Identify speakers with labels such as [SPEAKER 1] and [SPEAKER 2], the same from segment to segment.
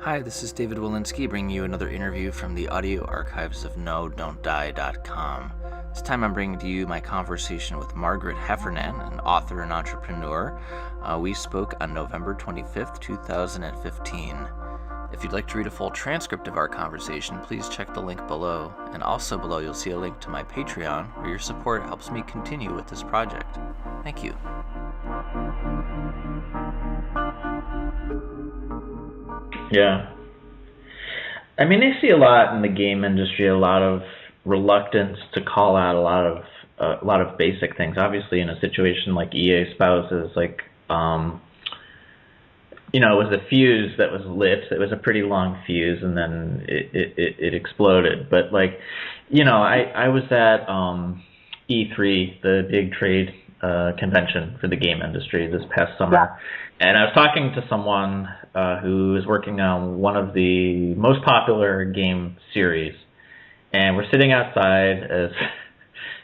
[SPEAKER 1] Hi, this is David Wolinsky bringing you another interview from the audio archives of NoDon'tDie.com. This time I'm bringing to you my conversation with Margaret Heffernan, an author and entrepreneur. We spoke on November 25th, 2015. If you'd like to read a full transcript of our conversation, please check the link below. And also below you'll see a link to my Patreon, where your support helps me continue with this project. Thank you.
[SPEAKER 2] Yeah. I mean, I see a lot in the game industry, a lot of reluctance to call out a lot of basic things. Obviously, in a situation like EA spouses, like it was a fuse that was lit. It was a pretty long fuse, and then it exploded. But I was at E3, the big trade convention for the game industry this past summer.
[SPEAKER 3] Yeah.
[SPEAKER 2] And I was talking to someone who is working on one of the most popular game series, and we're sitting outside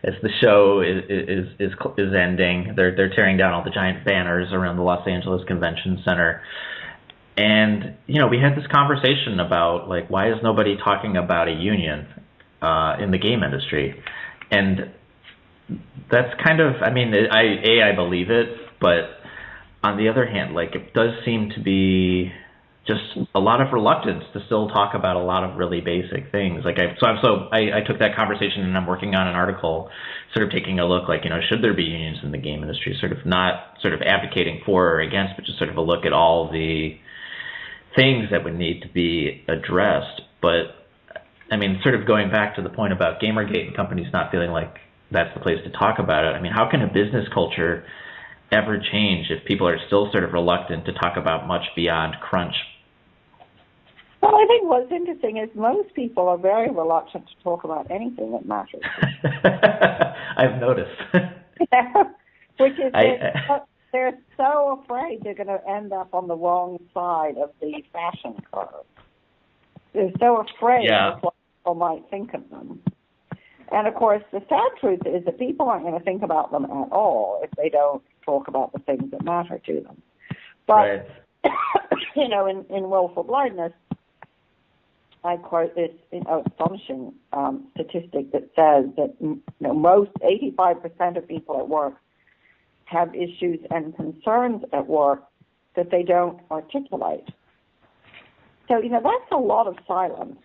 [SPEAKER 2] as the show is ending. They're tearing down all the giant banners around the Los Angeles Convention Center, and we had this conversation about why is nobody talking about a union in the game industry, and that's kind of I believe it, but on the other hand, it does seem to be just a lot of reluctance to still talk about a lot of really basic things. I took that conversation, and I'm working on an article, sort of taking a look, should there be unions in the game industry? Sort of not sort of advocating for or against, but just sort of a look at all the things that would need to be addressed. But sort of going back to the point about Gamergate and companies not feeling like that's the place to talk about it. How can a business culture ever change if people are still sort of reluctant to talk about much beyond crunch?
[SPEAKER 3] Well, I think what's interesting is most people are very reluctant to talk about anything that matters.
[SPEAKER 2] I've noticed.
[SPEAKER 3] Which is they're so afraid they're going to end up on the wrong side of the fashion curve. They're so afraid of what people might think of them. And, of course, the sad truth is that people aren't going to think about them at all if they don't talk about the things that matter to them. But, in Willful Blindness, I quote this astonishing statistic that says that most 85% of people at work have issues and concerns at work that they don't articulate. So, that's a lot of silence.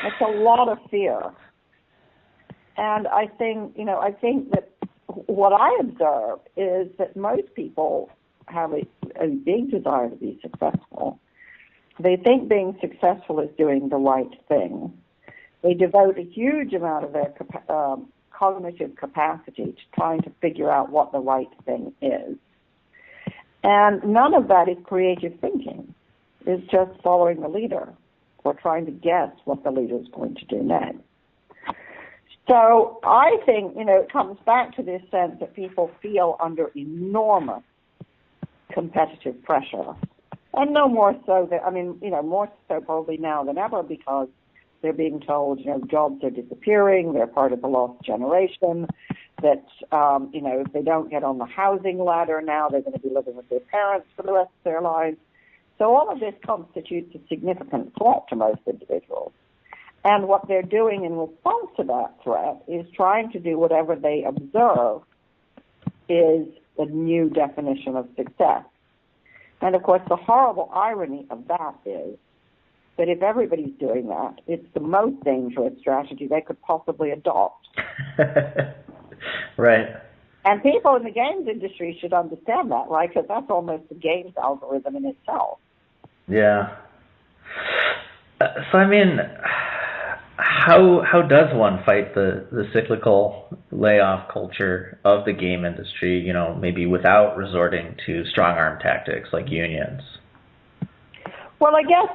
[SPEAKER 3] That's a lot of fear. And I think that what I observe is that most people have a big desire to be successful. They think being successful is doing the right thing. They devote a huge amount of their cognitive capacity to trying to figure out what the right thing is. And none of that is creative thinking. It's just following the leader or trying to guess what the leader is going to do next. So I think, it comes back to this sense that people feel under enormous competitive pressure. And no more so more so probably now than ever, because they're being told, jobs are disappearing, they're part of the lost generation, that, if they don't get on the housing ladder now, they're going to be living with their parents for the rest of their lives. So all of this constitutes a significant threat to most individuals. And what they're doing in response to that threat is trying to do whatever they observe is a new definition of success. And, of course, the horrible irony of that is that if everybody's doing that, it's the most dangerous strategy they could possibly adopt.
[SPEAKER 2] Right.
[SPEAKER 3] And people in the games industry should understand that, right? Because that's almost a games algorithm in itself.
[SPEAKER 2] Yeah. How does one fight the cyclical layoff culture of the game industry, maybe without resorting to strong-arm tactics like unions?
[SPEAKER 3] Well, I guess,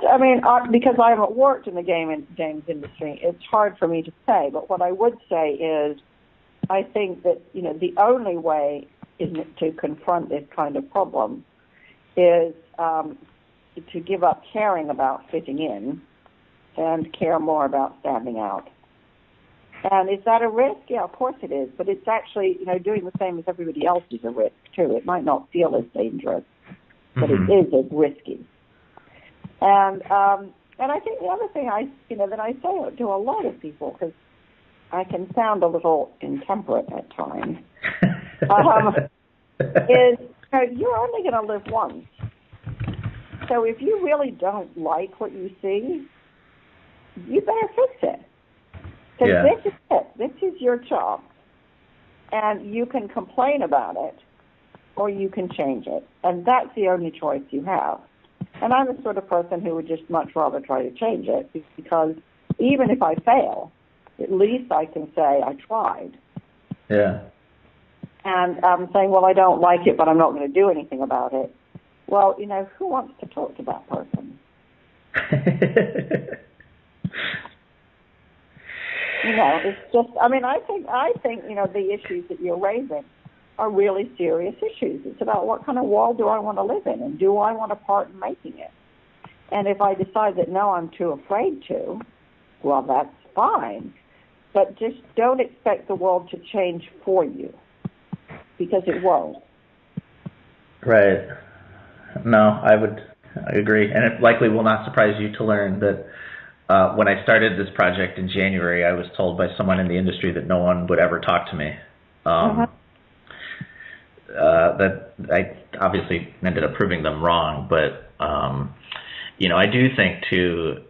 [SPEAKER 3] because I haven't worked in the games industry, it's hard for me to say. But what I would say is I think that, the only way to confront this kind of problem is to give up caring about fitting in and care more about standing out. And is that a risk? Yeah, of course it is. But it's actually, doing the same as everybody else is a risk, too. It might not feel as dangerous, but it is as risky. And I think the other thing that I say to a lot of people, because I can sound a little intemperate at times, is you're only going to live once. So if you really don't like what you see, you better fix it. Because this is it. This is your job. And you can complain about it, or you can change it. And that's the only choice you have. And I'm the sort of person who would just much rather try to change it, because even if I fail, at least I can say I tried.
[SPEAKER 2] Yeah.
[SPEAKER 3] And saying, well, I don't like it, but I'm not going to do anything about it. Well, who wants to talk to that person? It's just, I think, the issues that you're raising are really serious issues. It's about what kind of world do I want to live in, and do I want a part in making it? And if I decide that, no, I'm too afraid to, well, that's fine. But just don't expect the world to change for you, because it won't.
[SPEAKER 2] Right. No, I agree. And it likely will not surprise you to learn that when I started this project in January, I was told by someone in the industry that no one would ever talk to me. That I obviously ended up proving them wrong, but I do think too,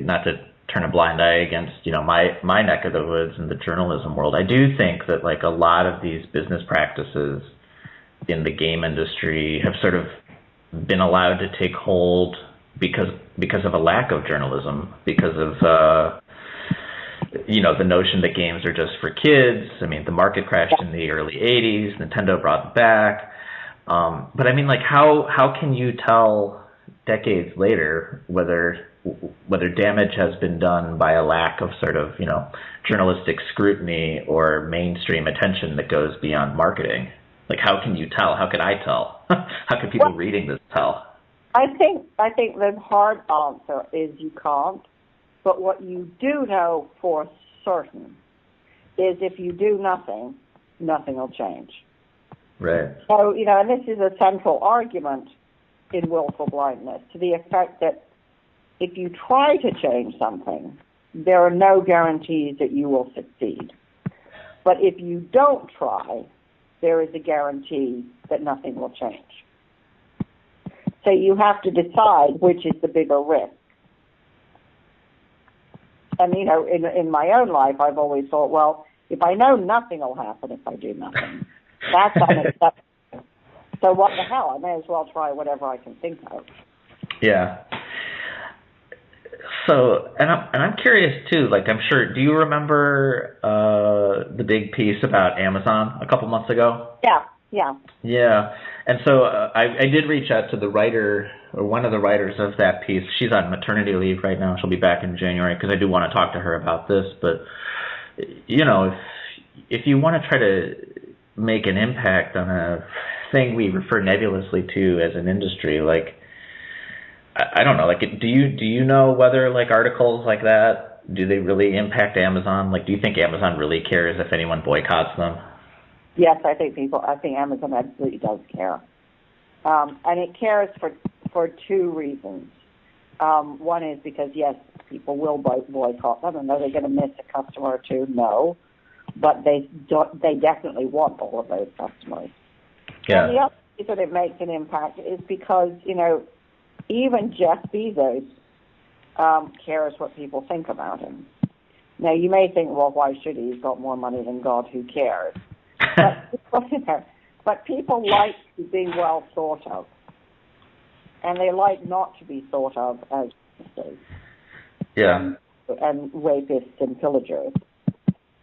[SPEAKER 2] not to turn a blind eye against my neck of the woods in the journalism world. I do think that a lot of these business practices in the game industry have sort of been allowed to take hold because of a lack of journalism, because of the notion that games are just for kids. I mean, the market crashed in the early 80s. Nintendo brought it back. But how can you tell decades later whether damage has been done by a lack of sort of, journalistic scrutiny or mainstream attention that goes beyond marketing? How can you tell? How could I tell? How can people reading this tell?
[SPEAKER 3] I think the hard answer is you can't. But what you do know for certain is if you do nothing, nothing will change.
[SPEAKER 2] Right.
[SPEAKER 3] So, and this is a central argument in willful blindness, to the effect that if you try to change something, there are no guarantees that you will succeed. But if you don't try, there is a guarantee that nothing will change. So you have to decide which is the bigger risk. And, in my own life, I've always thought, well, if I know nothing will happen if I do nothing, that's unacceptable. So what the hell? I may as well try whatever I can think of.
[SPEAKER 2] Yeah. So, and I'm curious too. I'm sure. Do you remember the big piece about Amazon a couple months ago?
[SPEAKER 3] Yeah.
[SPEAKER 2] Yeah. And so I did reach out to the writer, or one of the writers of that piece. She's on maternity leave right now. She'll be back in January, because I do want to talk to her about this. But if you want to try to make an impact on a thing we refer nebulously to as an industry, I don't know, do you know whether articles like that, do they really impact Amazon? Do you think Amazon really cares if anyone boycotts them?
[SPEAKER 3] Yes, I think Amazon absolutely does care. And it cares for two reasons. One is because, yes, people will boycott them, and are they going to miss a customer or two? No. But they definitely want all of those customers.
[SPEAKER 2] Yeah.
[SPEAKER 3] And the other reason it makes an impact is because, even Jeff Bezos cares what people think about him. Now, you may think, well, why should he? He's got more money than God. Who cares? But people like to be well thought of, and they like not to be thought of as gangsters, and rapists and pillagers.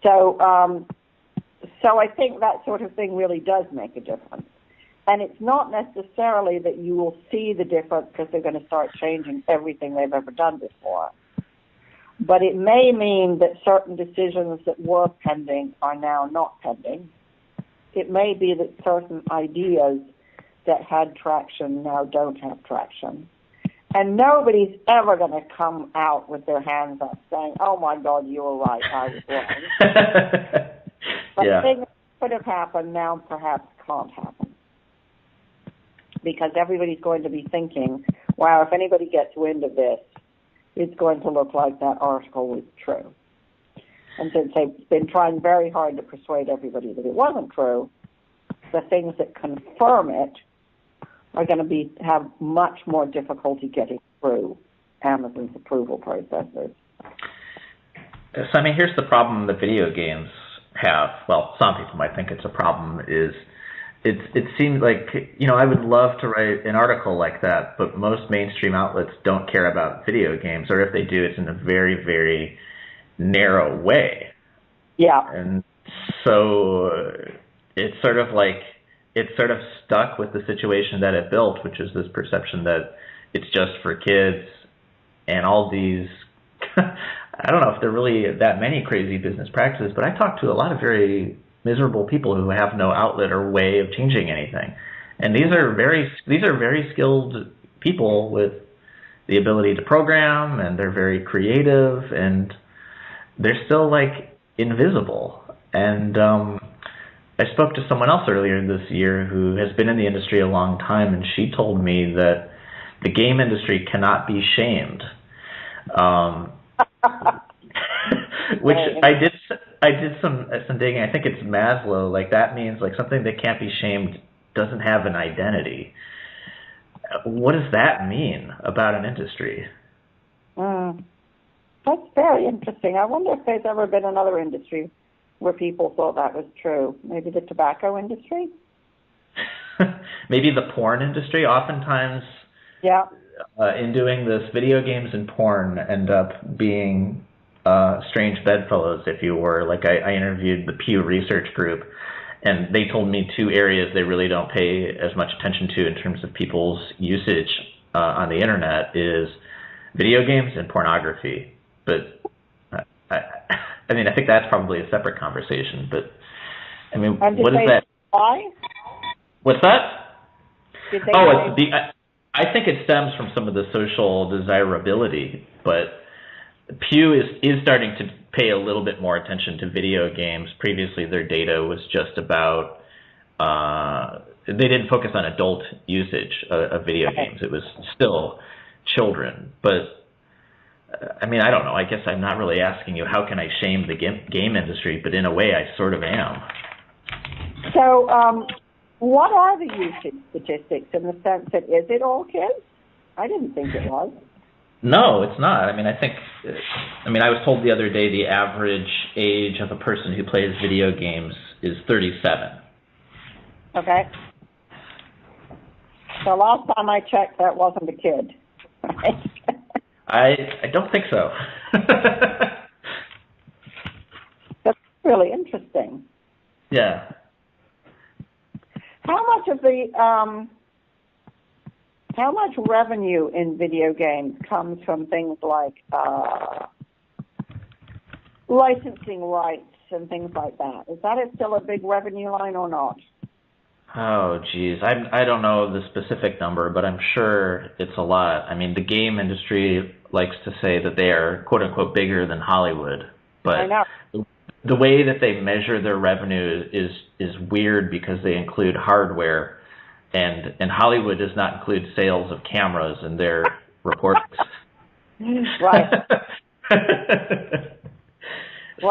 [SPEAKER 3] So I think that sort of thing really does make a difference. And it's not necessarily that you will see the difference because they're going to start changing everything they've ever done before. But it may mean that certain decisions that were pending are now not pending. It may be that certain ideas that had traction now don't have traction. And nobody's ever going to come out with their hands up saying, oh, my God, you were right, I was wrong. But things that could have happened now perhaps can't happen. Because everybody's going to be thinking, wow, if anybody gets wind of this, it's going to look like that article was true. And since they've been trying very hard to persuade everybody that it wasn't true, the things that confirm it are going to have much more difficulty getting through Amazon's approval processes.
[SPEAKER 2] So, I mean, here's the problem that video games have. Well, some people might think it's a problem, is it seems like, you know, I would love to write an article like that, but most mainstream outlets don't care about video games, or if they do, it's in a very, very narrow way.
[SPEAKER 3] Yeah.
[SPEAKER 2] And so it's sort of stuck with the situation that it built, which is this perception that it's just for kids and all these I don't know if there are really that many crazy business practices, but I talk to a lot of very miserable people who have no outlet or way of changing anything. And these are very skilled people with the ability to program, and they're very creative, and they're still like invisible. And I spoke to someone else earlier this year who has been in the industry a long time, and she told me that the game industry cannot be shamed. Which I did some digging. I think it's Maslow. Like, that means like something that can't be shamed doesn't have an identity. What does that mean about an industry?
[SPEAKER 3] That's very interesting. I wonder if there's ever been another industry where people thought that was true. Maybe the tobacco industry?
[SPEAKER 2] Maybe the porn industry. Oftentimes,
[SPEAKER 3] yeah.
[SPEAKER 2] In doing this, video games and porn end up being strange bedfellows, if you were. Like, I interviewed the Pew Research Group, and they told me two areas they really don't pay as much attention to in terms of people's usage on the internet is video games and pornography. But I mean, I think that's probably a separate conversation. But I mean, what is that?
[SPEAKER 3] Why?
[SPEAKER 2] What's that?
[SPEAKER 3] Oh,
[SPEAKER 2] it's I think it stems from some of the social desirability, but Pew is starting to pay a little bit more attention to video games. Previously, their data was just about, they didn't focus on adult usage of video games. It was still children. But, I mean, I don't know. I guess I'm not really asking you how can I shame the game industry, but in a way I sort of am.
[SPEAKER 3] So, what are the usage statistics in the sense that is it all kids? I didn't think it was.
[SPEAKER 2] No, it's not. I mean, I was told the other day the average age of a person who plays video games is 37.
[SPEAKER 3] Okay. So last time I checked, that wasn't a kid. Right?
[SPEAKER 2] I don't think so.
[SPEAKER 3] That's really interesting.
[SPEAKER 2] Yeah.
[SPEAKER 3] How much revenue in video games comes from things like licensing rights and things like that? Is that still a big revenue line or not?
[SPEAKER 2] Oh, geez. I don't know the specific number, but I'm sure it's a lot. I mean, the game industry likes to say that they are, quote unquote, bigger than Hollywood. But
[SPEAKER 3] I know.
[SPEAKER 2] The way that they measure their revenue is weird because they include hardware, and Hollywood does not include sales of cameras in their reports.
[SPEAKER 3] Right.
[SPEAKER 2] So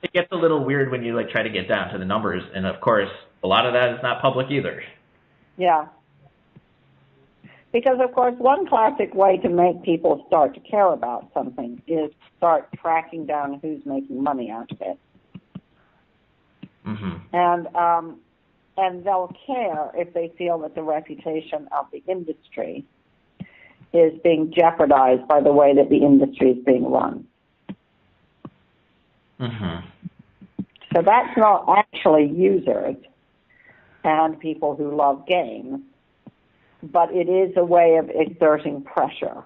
[SPEAKER 2] it gets a little weird when you like try to get down to the numbers, and of course a lot of that is not public either.
[SPEAKER 3] Yeah. Because of course one classic way to make people start to care about something is start tracking down who's making money out of it.
[SPEAKER 2] Mm-hmm.
[SPEAKER 3] And they'll care if they feel that the reputation of the industry is being jeopardized by the way that the industry is being run.
[SPEAKER 2] Mm-hmm.
[SPEAKER 3] So that's not actually users and people who love games, but it is a way of exerting pressure.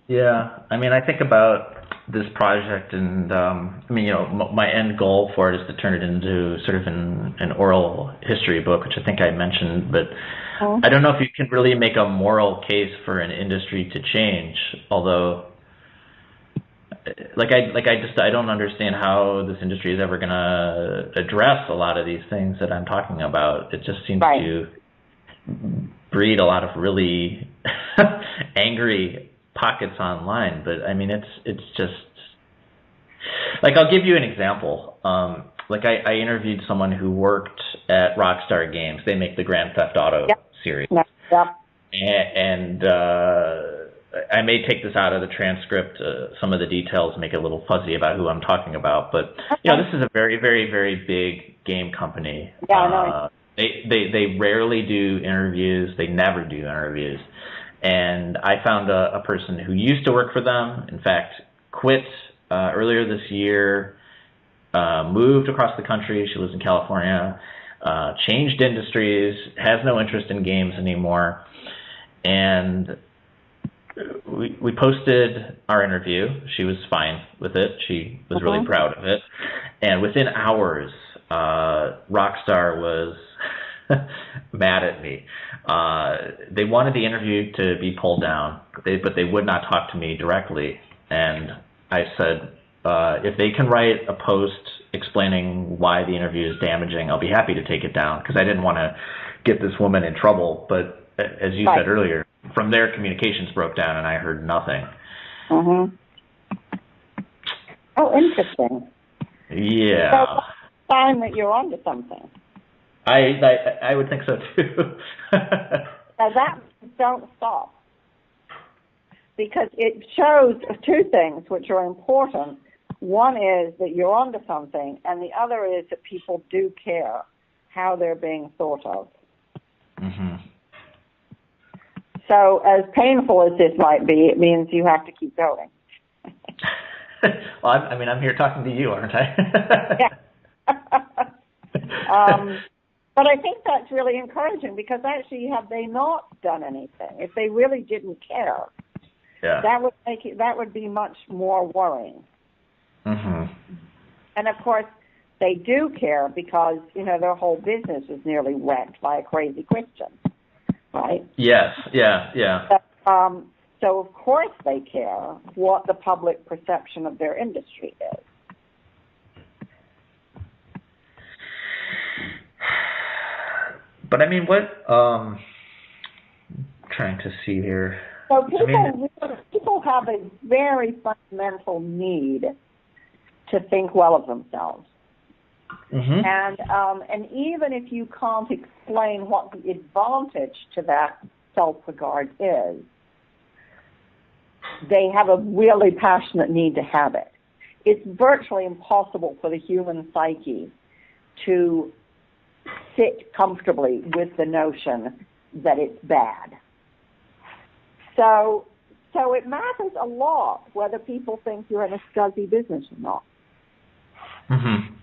[SPEAKER 2] Yeah, I mean, I think about this project, and I mean, you know, my end goal for it is to turn it into sort of an oral history book, which I think I mentioned, but I don't know if you can really make a moral case for an industry to change, although I don't understand how this industry is ever going to address a lot of these things that I'm talking about. It just seems to breed a lot of really angry pockets online. But I mean, it's just like, I'll give you an example. Like I interviewed someone who worked at Rockstar Games. They make the Grand Theft Auto series.
[SPEAKER 3] Yep.
[SPEAKER 2] And I may take this out of the transcript. Some of the details make it a little fuzzy about who I'm talking about. But this is a very, very, very big game company.
[SPEAKER 3] Yeah, I know.
[SPEAKER 2] They rarely do interviews. They never do interviews. And I found a person who used to work for them. In fact, quit earlier this year. Moved across the country. She lives in California. Changed industries. Has no interest in games anymore. And we posted our interview. She was fine with it. She was really proud of it. And within hours, Rockstar was mad at me. They wanted the interview to be pulled down, but they would not talk to me directly. And I said, if they can write a post explaining why the interview is damaging, I'll be happy to take it down, because I didn't want to get this woman in trouble. But as you said earlier, from there, communications broke down and I heard nothing.
[SPEAKER 3] Mm-hmm. Oh, interesting.
[SPEAKER 2] Yeah.
[SPEAKER 3] So it's a sign that you're onto something.
[SPEAKER 2] I would think so too.
[SPEAKER 3] Now that don't stop, because it shows two things which are important. One is that you're onto something, and the other is that people do care how they're being thought of.
[SPEAKER 2] Mm-hmm.
[SPEAKER 3] So as painful as this might be, it means you have to keep going.
[SPEAKER 2] Well, I'm here talking to you, aren't I?
[SPEAKER 3] Yeah. But I think that's really encouraging, because actually, have they not done anything, if they really didn't care, that would be much more worrying.
[SPEAKER 2] Mm-hmm.
[SPEAKER 3] And of course, they do care, because their whole business is nearly wrecked by a crazy Christian, right?
[SPEAKER 2] Yes. Yeah.
[SPEAKER 3] So of course they care what the public perception of their industry is.
[SPEAKER 2] But I mean, what? Trying to see here.
[SPEAKER 3] So people have a very fundamental need to think well of themselves.
[SPEAKER 2] Mm-hmm.
[SPEAKER 3] And even if you can't explain what the advantage to that self-regard is, they have a really passionate need to have it. It's virtually impossible for the human psyche to sit comfortably with the notion that it's bad. So it matters a lot whether people think you're in a scuzzy business or not.
[SPEAKER 2] Mm-hmm.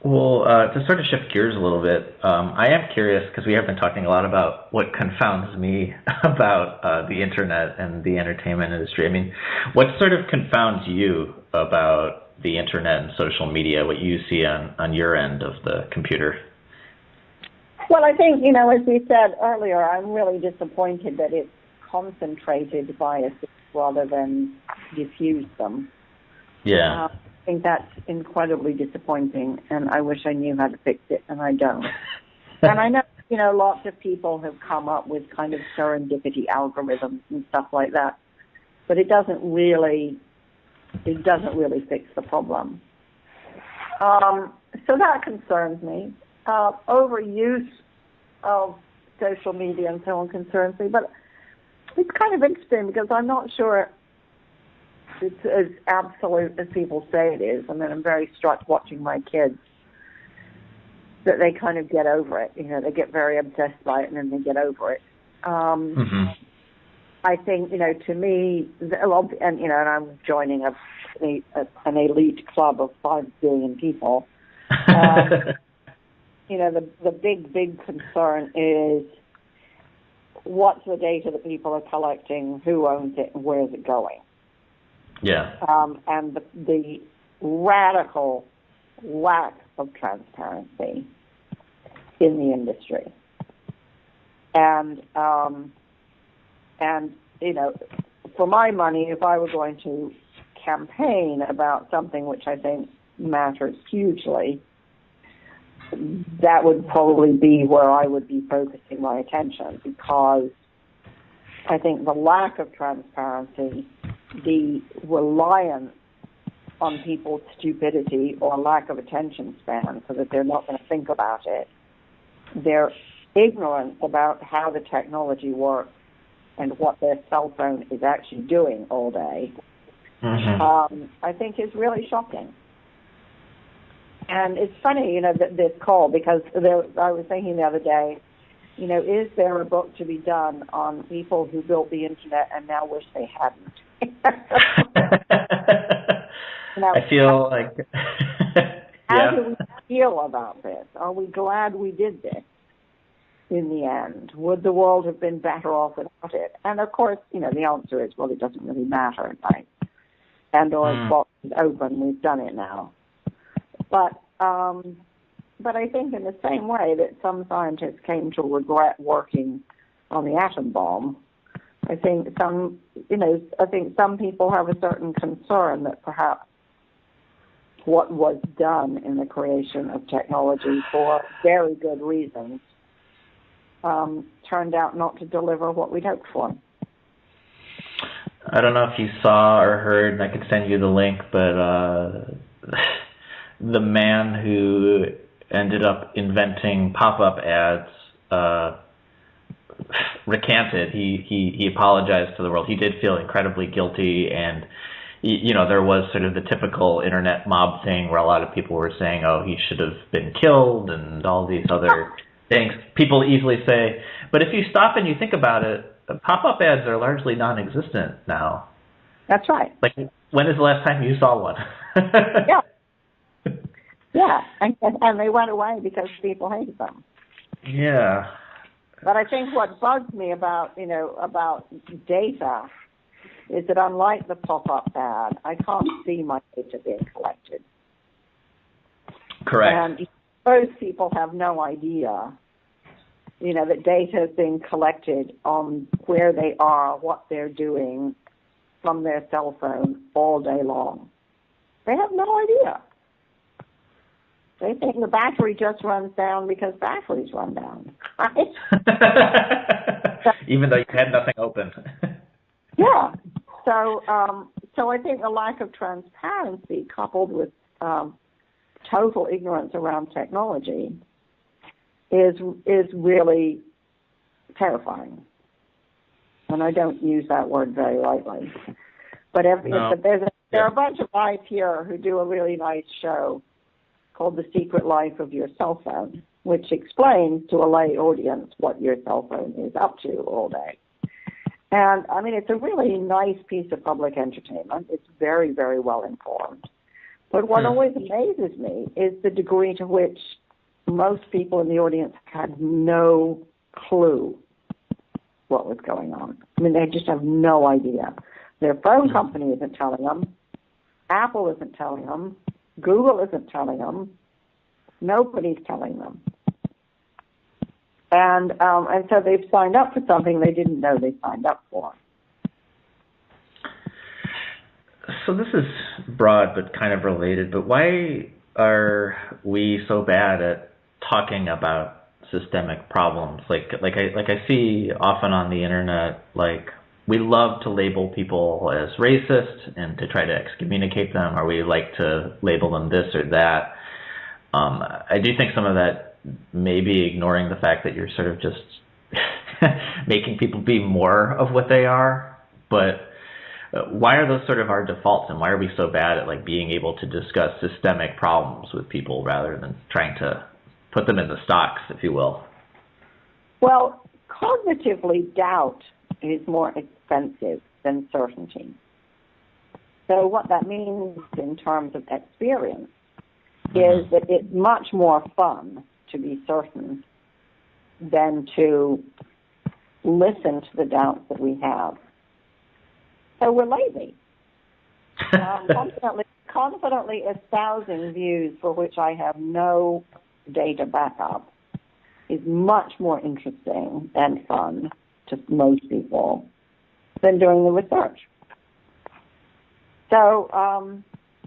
[SPEAKER 2] Well, to sort of shift gears a little bit, I am curious, because we have been talking a lot about what confounds me about the internet and the entertainment industry. I mean, what sort of confounds you about the internet and social media, what you see on your end of the computer?
[SPEAKER 3] Well, I think, as we said earlier, I'm really disappointed that it's concentrated biases rather than diffuse them.
[SPEAKER 2] Yeah.
[SPEAKER 3] I think that's incredibly disappointing, and I wish I knew how to fix it, and I don't. And I know, lots of people have come up with kind of serendipity algorithms and stuff like that, but it doesn't really fix the problem. So that concerns me. Overuse of social media and so on concerns me, but it's kind of interesting, because I'm not sure it's as absolute as people say it is. I mean, I'm very struck watching my kids that they kind of get over it. They get very obsessed by it and then they get over it.
[SPEAKER 2] Mm-hmm.
[SPEAKER 3] I think, to me, and I'm joining an elite club of 5 billion people. The big concern is what's the data that people are collecting, who owns it, and where is it going?
[SPEAKER 2] Yeah.
[SPEAKER 3] And the radical lack of transparency in the industry. And for my money, if I were going to campaign about something which I think matters hugely, that would probably be where I would be focusing my attention, because I think the lack of transparency, the reliance on people's stupidity or lack of attention span so that they're not going to think about it, their ignorance about how the technology works and what their cell phone is actually doing all day, I think is really shocking. And it's funny, this call, because I was thinking the other day, is there a book to be done on people who built the internet and now wish they hadn't?
[SPEAKER 2] I feel like...
[SPEAKER 3] How do we feel about this? Are we glad we did this in the end? Would the world have been better off without it? And of course, the answer is, well, it doesn't really matter, right? Pandora's box is open. We've done it now. But I think in the same way that some scientists came to regret working on the atom bomb, I think some people have a certain concern that perhaps what was done in the creation of technology for very good reasons turned out not to deliver what we'd hoped for.
[SPEAKER 2] I don't know if you saw or heard, and I could send you the link, but the man who ended up inventing pop-up ads recanted. He apologized to the world. He did feel incredibly guilty, and there was sort of the typical internet mob thing where a lot of people were saying, oh, he should have been killed and all these other things. People easily say, but if you stop and you think about it, pop-up ads are largely non-existent now.
[SPEAKER 3] That's right.
[SPEAKER 2] Like, when is the last time you saw one?
[SPEAKER 3] Yeah. Yeah, and they went away because people hated them.
[SPEAKER 2] Yeah.
[SPEAKER 3] But I think what bugs me about data is that unlike the pop-up ad, I can't see my data being collected.
[SPEAKER 2] Correct.
[SPEAKER 3] And most people have no idea, that data is being collected on where they are, what they're doing from their cell phone all day long. They have no idea. They think the battery just runs down because batteries run down, right?
[SPEAKER 2] Even though you had nothing open.
[SPEAKER 3] Yeah. So I think the lack of transparency coupled with total ignorance around technology is really terrifying. And I don't use that word very lightly. But there are a bunch of guys here who do a really nice show called The Secret Life of Your Cell Phone, which explains to a lay audience what your cell phone is up to all day. And, it's a really nice piece of public entertainment. It's very, very well informed. But what always amazes me is the degree to which most people in the audience had no clue what was going on. They just have no idea. Their phone company isn't telling them. Apple isn't telling them. Google isn't telling them. Nobody's telling them. And so they've signed up for something they didn't know they signed up for.
[SPEAKER 2] So this is broad but kind of related, but why are we so bad at talking about systemic problems? Like I see often on the internet, like, we love to label people as racist and to try to excommunicate them, or we like to label them this or that. I do think some of that may be ignoring the fact that you're sort of just making people be more of what they are. But why are those sort of our defaults, and why are we so bad at being able to discuss systemic problems with people rather than trying to put them in the stocks, if you will?
[SPEAKER 3] Well, cognitively, doubt is more expensive than certainty. So what that means in terms of experience is that it's much more fun to be certain than to listen to the doubts that we have. So we're lazy. Confidently espousing views for which I have no data backup is much more interesting and fun to most people than doing the research. So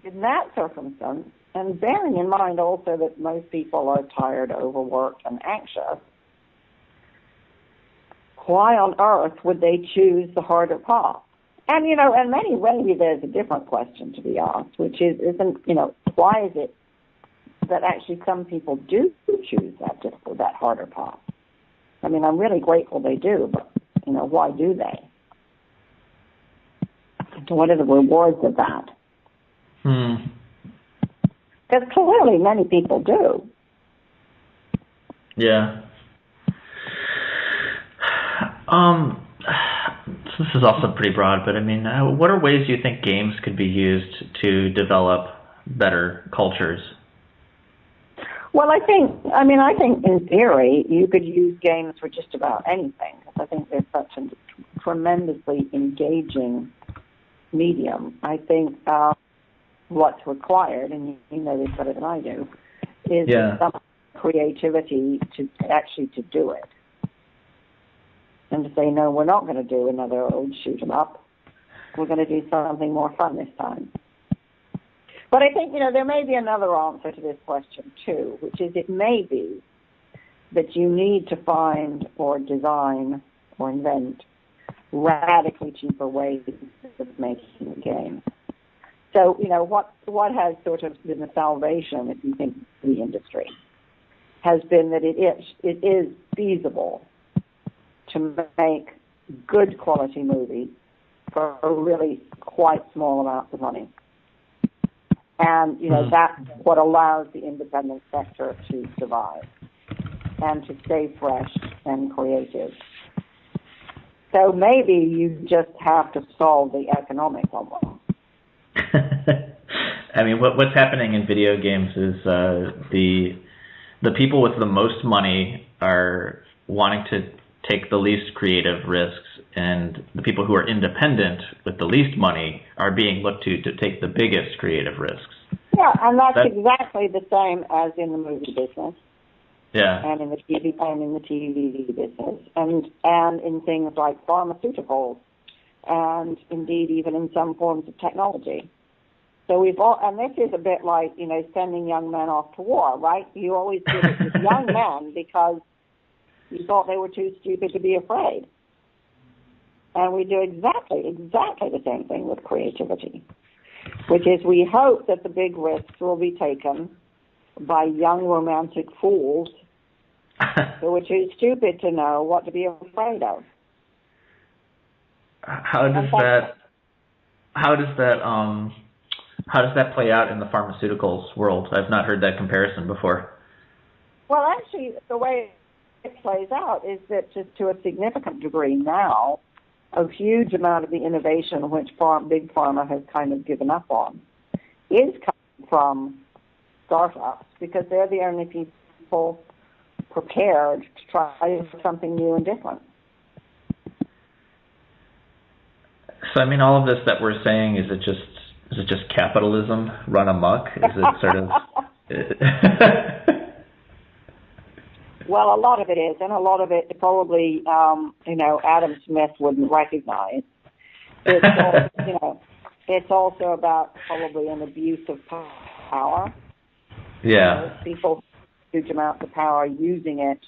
[SPEAKER 3] in that circumstance, And bearing in mind also that most people are tired, overworked, and anxious, why on earth would they choose the harder path? And, in many ways there's a different question to be asked, which is, why is it that actually some people do choose that harder path? I mean, I'm really grateful they do, but, why do they? What are the rewards of that? Because clearly many people do.
[SPEAKER 2] Yeah. So this is also pretty broad, but I mean, what are ways you think games could be used to develop better cultures?
[SPEAKER 3] Well, I think in theory you could use games for just about anything. I think they're such a tremendously engaging medium. I think what's required, and you know this better than I do, is some creativity to do it. And to say, no, we're not going to do another old shoot 'em up. We're going to do something more fun this time. But I think, there may be another answer to this question, too, which is it may be that you need to find or design or invent radically cheaper ways of making a game. So, what has sort of been the salvation, if you think, of the industry, has been that it is feasible to make good quality movies for a really quite small amounts of money. And, that's what allows the independent sector to survive and to stay fresh and creative. So maybe you just have to solve the economic problem.
[SPEAKER 2] I mean, what's happening in video games is the people with the most money are wanting to take the least creative risks, and the people who are independent with the least money are being looked to take the biggest creative risks.
[SPEAKER 3] Yeah, and that's exactly the same as in the movie business.
[SPEAKER 2] Yeah.
[SPEAKER 3] And in the TV business, and in things like pharmaceuticals, and indeed even in some forms of technology. So and this is a bit like, sending young men off to war, right? You always did it with young men because you thought they were too stupid to be afraid. And we do exactly the same thing with creativity, which is we hope that the big risks will be taken by young romantic fools who are too stupid to know what to be afraid of.
[SPEAKER 2] How does that play out in the pharmaceuticals world? I've not heard that comparison before.
[SPEAKER 3] Well, actually, the way it plays out is that just to a significant degree now, a huge amount of the innovation which big pharma has kind of given up on is coming from startups, because they're the only people prepared to try something new and different.
[SPEAKER 2] So, I mean, all of this that we're saying, is it just capitalism run amok? Is it sort of...
[SPEAKER 3] Well, a lot of it is, and a lot of it probably, Adam Smith wouldn't recognize. It's also about probably an abuse of power.
[SPEAKER 2] Yeah.
[SPEAKER 3] People huge amounts of power using it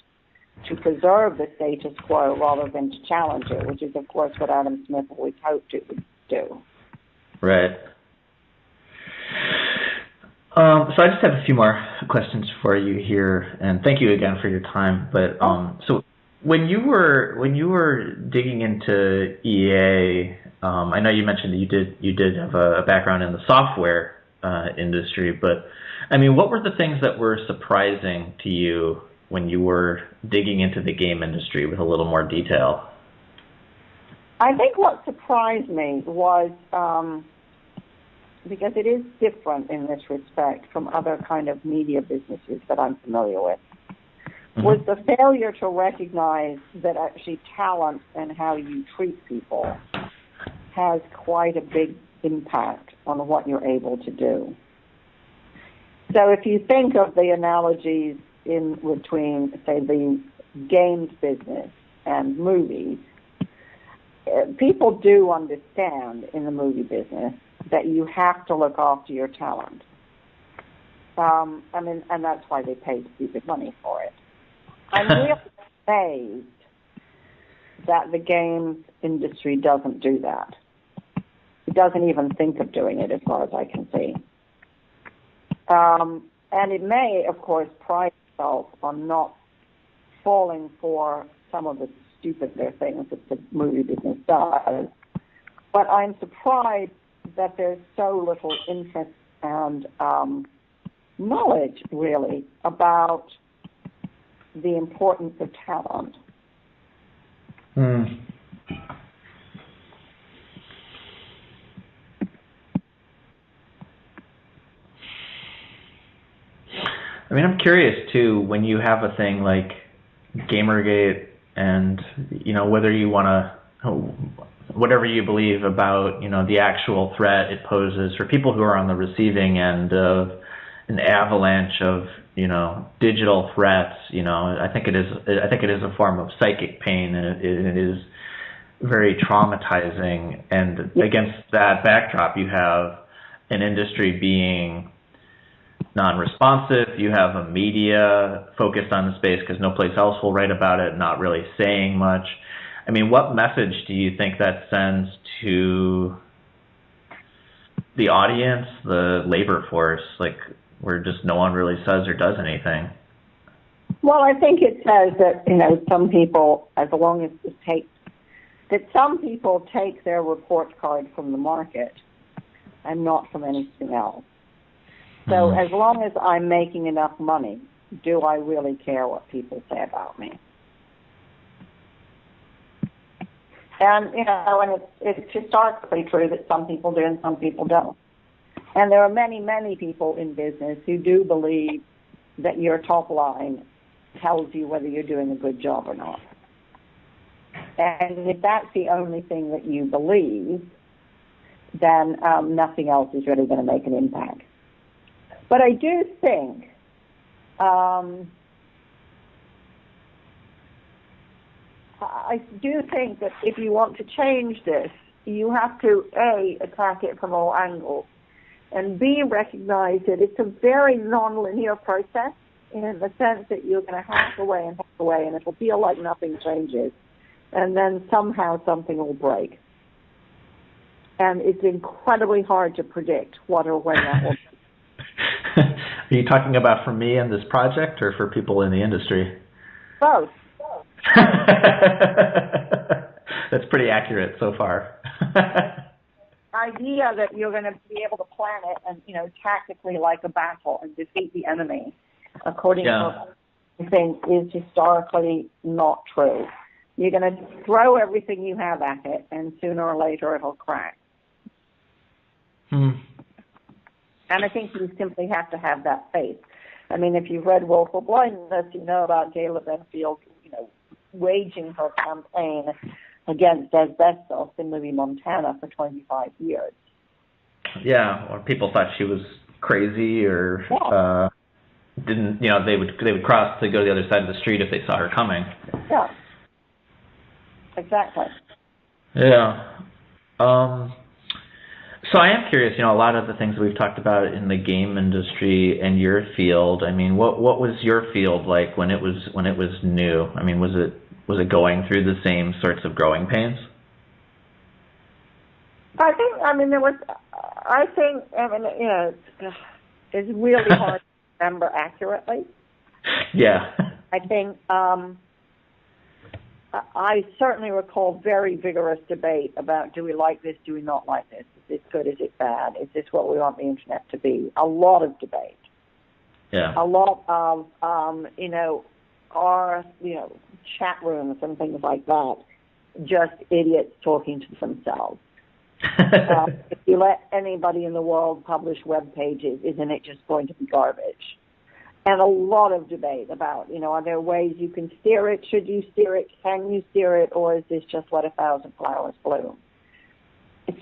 [SPEAKER 3] to preserve the status quo rather than to challenge it, which is, of course, what Adam Smith always hoped it would do.
[SPEAKER 2] Right. So I just have a few more questions for you here, and thank you again for your time. But so when you were digging into EA, I know you mentioned that you did have a background in the software industry, but I mean, what were the things that were surprising to you when you were digging into the game industry with a little more detail?
[SPEAKER 3] I think what surprised me was, because it is different in this respect from other kind of media businesses that I'm familiar with, was the failure to recognize that actually talent and how you treat people has quite a big impact on what you're able to do. So if you think of the analogies in between, say, the games business and movies, people do understand in the movie business that you have to look after your talent. And that's why they pay stupid money for it. I'm really amazed that the games industry doesn't do that. It doesn't even think of doing it, as far as I can see. And it may, of course, pride itself on not falling for some of the stupider things that the movie business does. But I'm surprised that there's so little interest and knowledge, really, about the importance of talent.
[SPEAKER 2] I mean, I'm curious too, when you have a thing like Gamergate, and whether you want to, whatever you believe about the actual threat it poses for people who are on the receiving end of an avalanche of digital threats. I think it is a form of psychic pain, and it is very traumatizing. And against that backdrop, you have an industry being non-responsive. You have a media focused on the space because no place else will write about it, not really saying much. I mean, what message do you think that sends to the audience, the labor force, where just no one really says or does anything?
[SPEAKER 3] Well, I think it says that, some people, as long as some people take their report card from the market and not from anything else. So as long as I'm making enough money, do I really care what people say about me? And, and it's historically true that some people do and some people don't. And there are many, many people in business who do believe that your top line tells you whether you're doing a good job or not. And if that's the only thing that you believe, then nothing else is really going to make an impact. But I do think that if you want to change this, you have to, A, attack it from all angles, and B, recognize that it's a very non-linear process in the sense that you're going to hack away, and it'll feel like nothing changes. And then somehow something will break. And it's incredibly hard to predict what or when that will be.
[SPEAKER 2] Are you talking about for me and this project, or for people in the industry?
[SPEAKER 3] Both.
[SPEAKER 2] That's pretty accurate so far.
[SPEAKER 3] Idea that you're going to be able to plan it and, tactically like a battle and defeat the enemy, according to what I think is historically not true. You're going to throw everything you have at it, and sooner or later it'll crack. And I think you simply have to have that faith. I mean, if you've read Willful Blindness, you know about Gayla Benfield, waging her campaign against asbestos in Libby, Montana for 25 years.
[SPEAKER 2] Yeah, or people thought she was crazy or didn't, they would cross to go to the other side of the street if they saw her coming.
[SPEAKER 3] Yeah, exactly.
[SPEAKER 2] Yeah. So I am curious, a lot of the things we've talked about in the game industry and your field. I mean, what was your field like when it was new? I mean, was it going through the same sorts of growing pains?
[SPEAKER 3] It's really hard to remember accurately.
[SPEAKER 2] Yeah.
[SPEAKER 3] I think I certainly recall very vigorous debate about, do we like this, do we not like this? Is this good, is it bad? Is this what we want the internet to be? A lot of debate.
[SPEAKER 2] Yeah.
[SPEAKER 3] A lot of, our, chat rooms and things like that, just idiots talking to themselves. If you let anybody in the world publish web pages, isn't it just going to be garbage? And a lot of debate about, are there ways you can steer it? Should you steer it? Can you steer it? Or is this just let 1,000 flowers bloom?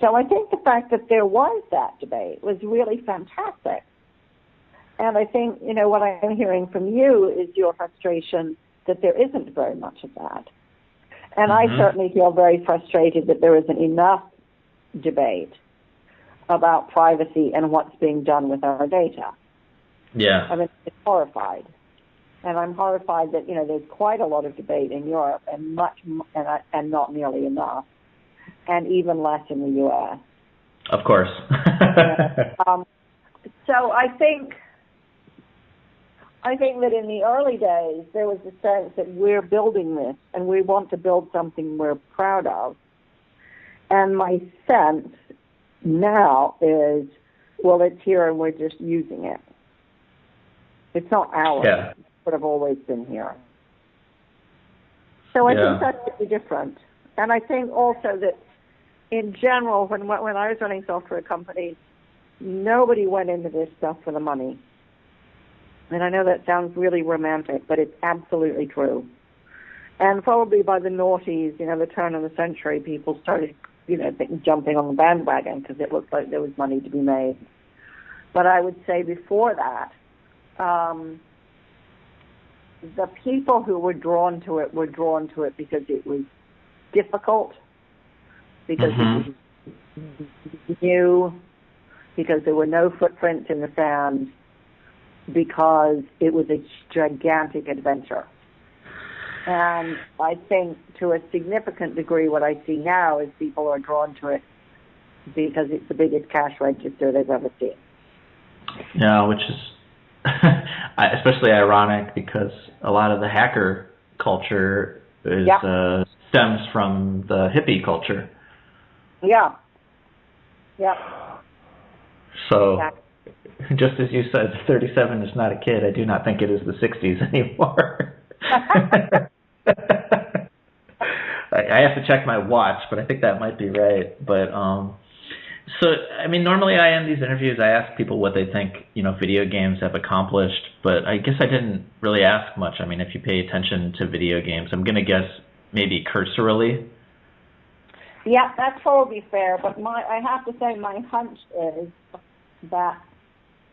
[SPEAKER 3] So I think the fact that there was that debate was really fantastic. And I think, what I'm hearing from you is your frustration that there isn't very much of that. And I certainly feel very frustrated that there isn't enough debate about privacy and what's being done with our data.
[SPEAKER 2] Yeah.
[SPEAKER 3] I mean, it's horrified. And I'm horrified that, there's quite a lot of debate in Europe and and not nearly enough, and even less in the U.S.
[SPEAKER 2] Of course.
[SPEAKER 3] So I think that in the early days, there was a sense that we're building this and we want to build something we're proud of. And my sense now is, well, it's here and we're just using it. It's not ours.
[SPEAKER 2] Yeah.
[SPEAKER 3] It would have always been here. So I think that's really different. And I think also that in general, when I was running software companies, nobody went into this stuff for the money. And I know that sounds really romantic, but it's absolutely true. And probably by the noughties, the turn of the century, people started, jumping on the bandwagon because it looked like there was money to be made. But I would say before that, the people who were drawn to it because it was difficult, because it was new, because there were no footprints in the sand, because it was a gigantic adventure. And I think to a significant degree what I see now is people are drawn to it because it's the biggest cash register they've ever seen.
[SPEAKER 2] Yeah, which is especially ironic because a lot of the hacker culture is stems from the hippie culture.
[SPEAKER 3] Yeah. Yeah.
[SPEAKER 2] So, just as you said, 37 is not a kid. I do not think it is the 60s anymore. I have to check my watch, but I think that might be right. But so, I mean, normally I end these interviews, I ask people what they think, video games have accomplished, but I guess I didn't really ask much. I mean, if you pay attention to video games, I'm going to guess maybe cursorily.
[SPEAKER 3] Yeah, that's probably fair, but I have to say my hunch is that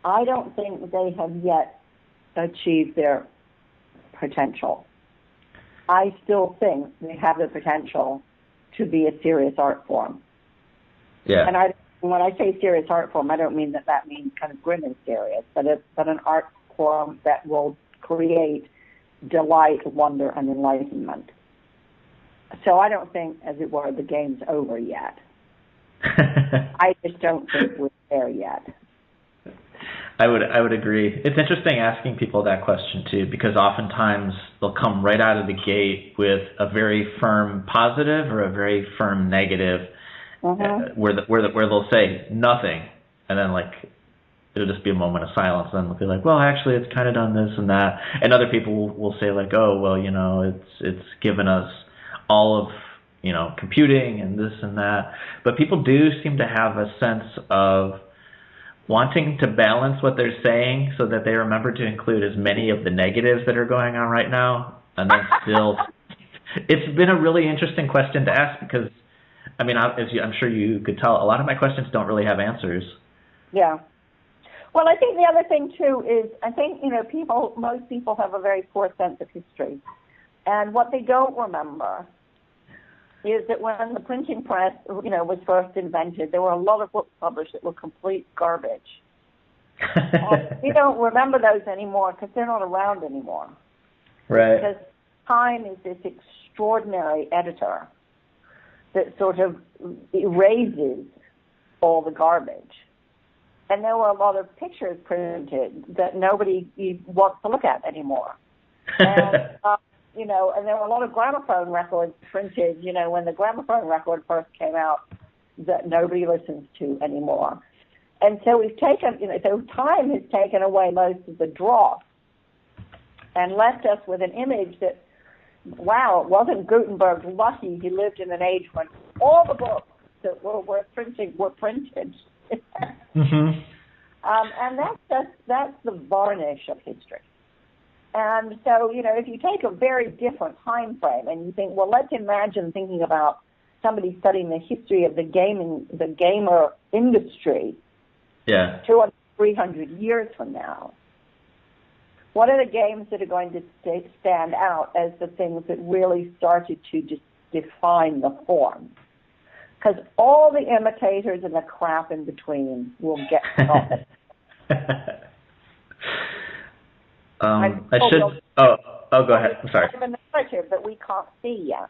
[SPEAKER 3] I don't think they have yet achieved their potential. I still think they have the potential to be a serious art form.
[SPEAKER 2] Yeah.
[SPEAKER 3] And when I say serious art form, I don't mean that means kind of grim and serious, but an art form that will create delight, wonder, and enlightenment. So I don't think, as it were, the game's over yet. I just don't think we're there yet.
[SPEAKER 2] I would agree. It's interesting asking people that question too, because oftentimes they'll come right out of the gate with a very firm positive or a very firm negative, where they'll say nothing, and then it'll just be a moment of silence, and then they'll be like, well, actually, it's kind of done this and that, and other people will say oh, well, it's given us all of computing and this and that, but people do seem to have a sense of wanting to balance what they're saying so that they remember to include as many of the negatives that are going on right now, and then still, it's been a really interesting question to ask because, I mean, I'm sure you could tell, a lot of my questions don't really have answers.
[SPEAKER 3] Yeah. Well, I think the other thing too is I think most people have a very poor sense of history, and what they don't remember is that when the printing press, was first invented, there were a lot of books published that were complete garbage. We don't remember those anymore because they're not around anymore.
[SPEAKER 2] Right.
[SPEAKER 3] Because time is this extraordinary editor that sort of erases all the garbage. And there were a lot of pictures printed that nobody wants to look at anymore. And, and there were a lot of gramophone records printed, when the gramophone record first came out, that nobody listens to anymore. And so we've taken, so time has taken away most of the dross and left us with an image that, wow, it wasn't Gutenberg lucky he lived in an age when all the books that were worth printing were printed.
[SPEAKER 2] Mm-hmm.
[SPEAKER 3] And that's the varnish of history. And so, if you take a very different time frame and you think, well, let's imagine thinking about somebody studying the history of the gamer industry 200, 300 years from now. What are the games that are going to stand out as the things that really started to just define the form? Because all the imitators and the crap in between will get caught.
[SPEAKER 2] I should. Oh, go ahead. I'm sorry.
[SPEAKER 3] I have a narrative that we can't see yet.